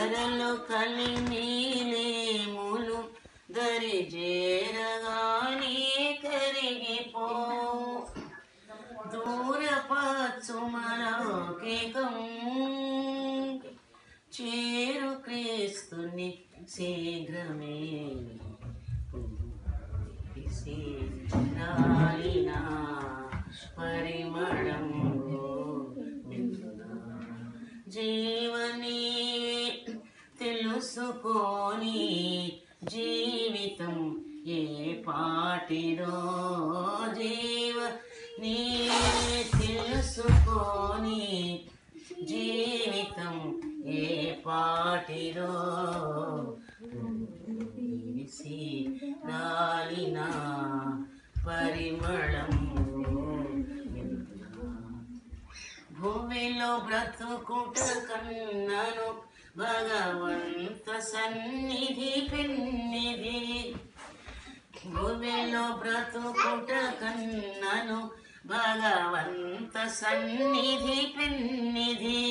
ధరలు కలిమిలేములు దరి చేరగానే కరిగిపో దూరపచ్చు మనోకేకం చేరు క్రీస్తుని శీఘ్రమే రాలిన పరిమళం జీవని తెలుసుకోని జీవితం ఏ పాటిదో జీవని తెలుసుకోని జీవితం ఏ పాటిదో రాలిన పరిమళం భూమిలో బ్రతుకుట కన్నను భగవంత సన్నిధి పెన్నిధి భూమిలో బ్రతుకుట కన్నను భగవంత సన్నిధి పెన్నిధి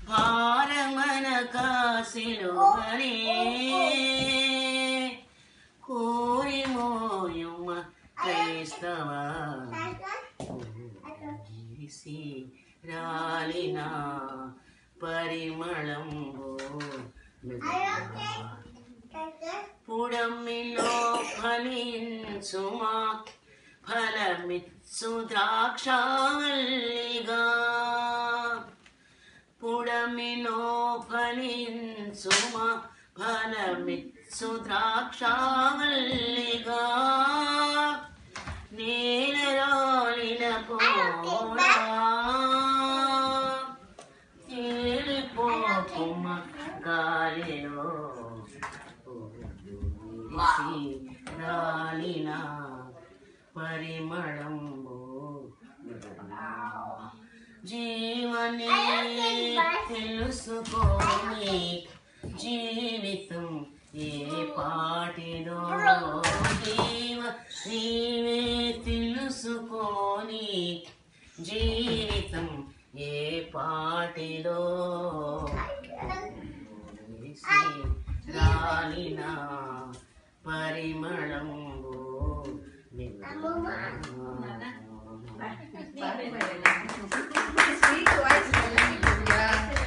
భారమన కాశిలోనే కోరి మోయుమ క్రైస్తవ రాలిన పరిమళం పుడమిలో ఫలించుమా ఫలమిత్సు ద్రాక్షావల్లిగా పుడమిలో ఫలించుమా ఫలమిత్సు ద్రాక్షావల్లిగా నేలరాలిన కూడా తేలిపోకుమ గాలిలో రాలిన పరిమళం జీవని తెలుసుకోని జీవితం ఏ పాటిదో నీవే తెలుసుకోని జీవితం ఏ పాటిదో రాలిన పరిమళం